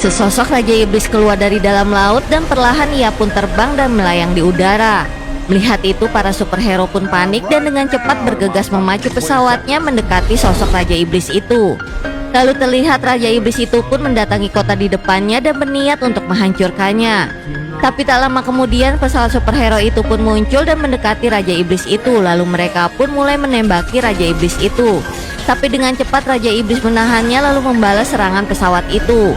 Sesosok Raja Iblis keluar dari dalam laut dan perlahan ia pun terbang dan melayang di udara. Melihat itu para superhero pun panik dan dengan cepat bergegas memacu pesawatnya mendekati sosok Raja Iblis itu. Lalu terlihat Raja Iblis itu pun mendatangi kota di depannya dan berniat untuk menghancurkannya. Tapi tak lama kemudian pesawat superhero itu pun muncul dan mendekati Raja Iblis itu. Lalu mereka pun mulai menembaki Raja Iblis itu. Tapi dengan cepat Raja Iblis menahannya lalu membalas serangan pesawat itu.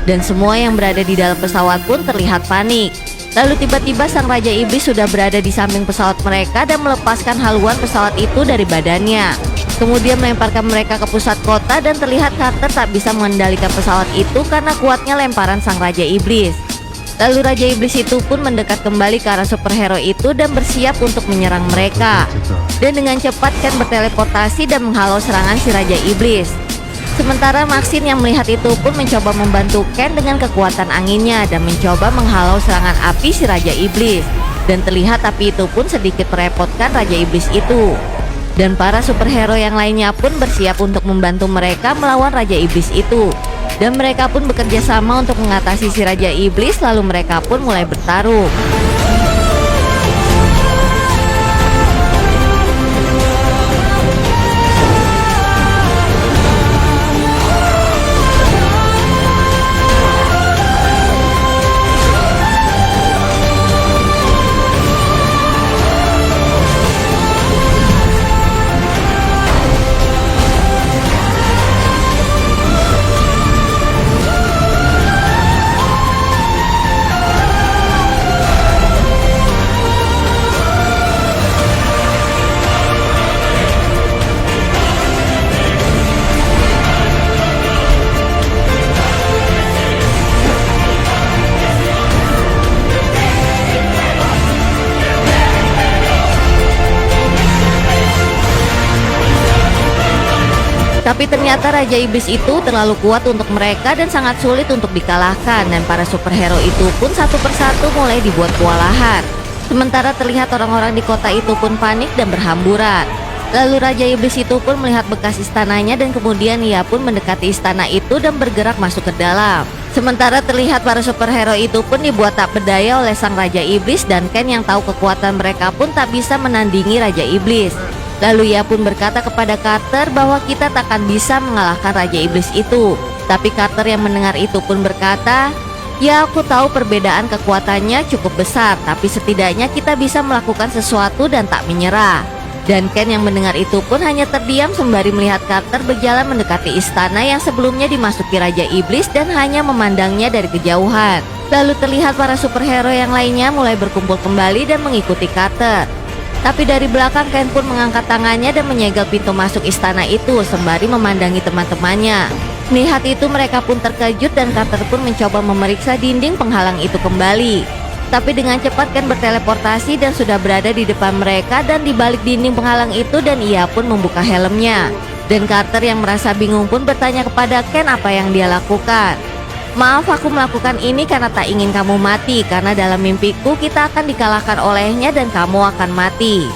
Dan semua yang berada di dalam pesawat pun terlihat panik. Lalu tiba-tiba sang Raja Iblis sudah berada di samping pesawat mereka dan melepaskan haluan pesawat itu dari badannya. Kemudian melemparkan mereka ke pusat kota dan terlihat Carter tak bisa mengendalikan pesawat itu karena kuatnya lemparan sang Raja Iblis. Lalu Raja Iblis itu pun mendekat kembali ke arah superhero itu dan bersiap untuk menyerang mereka. Dan dengan cepat Ken berteleportasi dan menghalau serangan si Raja Iblis. Sementara Maxine yang melihat itu pun mencoba membantu Ken dengan kekuatan anginnya dan mencoba menghalau serangan api si Raja Iblis. Dan terlihat api itu pun sedikit merepotkan Raja Iblis itu. Dan para superhero yang lainnya pun bersiap untuk membantu mereka melawan Raja Iblis itu. Dan mereka pun bekerja sama untuk mengatasi si Raja Iblis, lalu mereka pun mulai bertarung. Tapi ternyata Raja Iblis itu terlalu kuat untuk mereka dan sangat sulit untuk dikalahkan. Dan para superhero itu pun satu persatu mulai dibuat kewalahan. Sementara terlihat orang-orang di kota itu pun panik dan berhamburan. Lalu Raja Iblis itu pun melihat bekas istananya dan kemudian ia pun mendekati istana itu dan bergerak masuk ke dalam. Sementara terlihat para superhero itu pun dibuat tak berdaya oleh sang Raja Iblis dan Ken yang tahu kekuatan mereka pun tak bisa menandingi Raja Iblis. Lalu ia pun berkata kepada Carter bahwa kita takkan bisa mengalahkan Raja Iblis itu. Tapi Carter yang mendengar itu pun berkata, "Ya, aku tahu perbedaan kekuatannya cukup besar, tapi setidaknya kita bisa melakukan sesuatu dan tak menyerah." Dan Ken yang mendengar itu pun hanya terdiam sembari melihat Carter berjalan mendekati istana yang sebelumnya dimasuki Raja Iblis dan hanya memandangnya dari kejauhan. Lalu terlihat para superhero yang lainnya mulai berkumpul kembali dan mengikuti Carter. Tapi dari belakang Ken pun mengangkat tangannya dan menyegel pintu masuk istana itu sembari memandangi teman-temannya. Melihat itu mereka pun terkejut dan Carter pun mencoba memeriksa dinding penghalang itu kembali. Tapi dengan cepat Ken berteleportasi dan sudah berada di depan mereka dan di balik dinding penghalang itu dan ia pun membuka helmnya. Dan Carter yang merasa bingung pun bertanya kepada Ken apa yang dia lakukan. "Maaf, aku melakukan ini karena tak ingin kamu mati, karena dalam mimpiku kita akan dikalahkan olehnya dan kamu akan mati.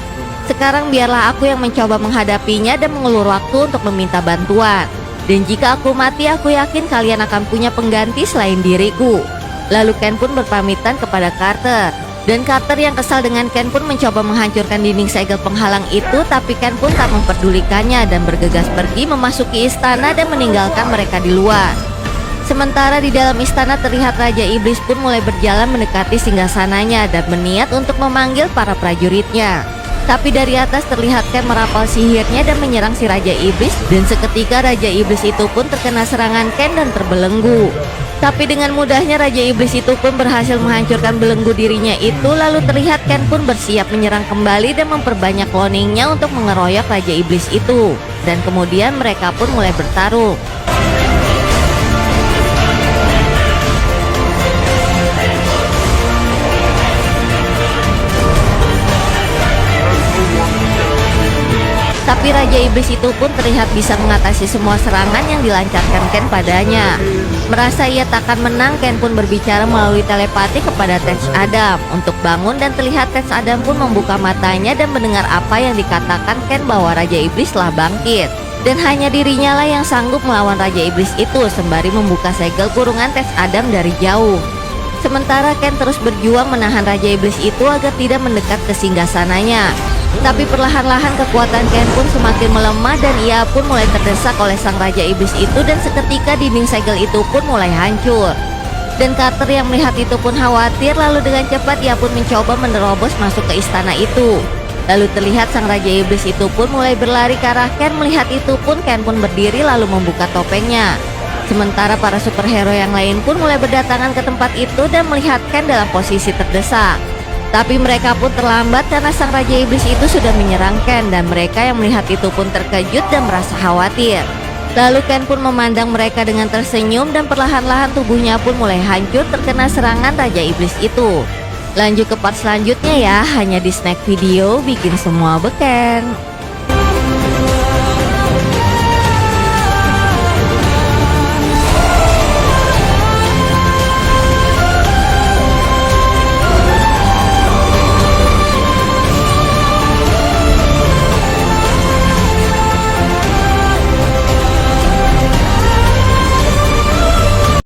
Sekarang biarlah aku yang mencoba menghadapinya dan mengulur waktu untuk meminta bantuan. Dan jika aku mati, aku yakin kalian akan punya pengganti selain diriku." Lalu Ken pun berpamitan kepada Carter. Dan Carter yang kesal dengan Ken pun mencoba menghancurkan dinding segel penghalang itu, tapi Ken pun tak memperdulikannya dan bergegas pergi memasuki istana dan meninggalkan mereka di luar. Sementara di dalam istana terlihat Raja Iblis pun mulai berjalan mendekati singgasananya dan berniat untuk memanggil para prajuritnya. Tapi dari atas terlihat Ken merapal sihirnya dan menyerang si Raja Iblis, dan seketika Raja Iblis itu pun terkena serangan Ken dan terbelenggu. Tapi dengan mudahnya Raja Iblis itu pun berhasil menghancurkan belenggu dirinya itu. Lalu terlihat Ken pun bersiap menyerang kembali dan memperbanyak cloningnya untuk mengeroyok Raja Iblis itu. Dan kemudian mereka pun mulai bertarung. Tapi Raja Iblis itu pun terlihat bisa mengatasi semua serangan yang dilancarkan Ken padanya. Merasa ia takkan menang, Ken pun berbicara melalui telepati kepada Tech Adam untuk bangun, dan terlihat Tech Adam pun membuka matanya dan mendengar apa yang dikatakan Ken bahwa Raja Iblis telah bangkit. Dan hanya dirinya lah yang sanggup melawan Raja Iblis itu sembari membuka segel kurungan tes Adam dari jauh. Sementara Ken terus berjuang menahan Raja Iblis itu agar tidak mendekat ke singgasananya. Tapi perlahan-lahan kekuatan Ken pun semakin melemah dan ia pun mulai terdesak oleh sang Raja Iblis itu, dan seketika dinding segel itu pun mulai hancur. Dan Carter yang melihat itu pun khawatir, lalu dengan cepat ia pun mencoba menerobos masuk ke istana itu. Lalu terlihat sang Raja Iblis itu pun mulai berlari ke arah Ken. Melihat itu pun Ken pun berdiri lalu membuka topengnya. Sementara para superhero yang lain pun mulai berdatangan ke tempat itu dan melihat Ken dalam posisi terdesak. Tapi mereka pun terlambat karena sang Raja Iblis itu sudah menyerang Ken, dan mereka yang melihat itu pun terkejut dan merasa khawatir. Lalu Ken pun memandang mereka dengan tersenyum dan perlahan-lahan tubuhnya pun mulai hancur terkena serangan Raja Iblis itu. Lanjut ke part selanjutnya ya, hanya di Snack Video bikin semua beken.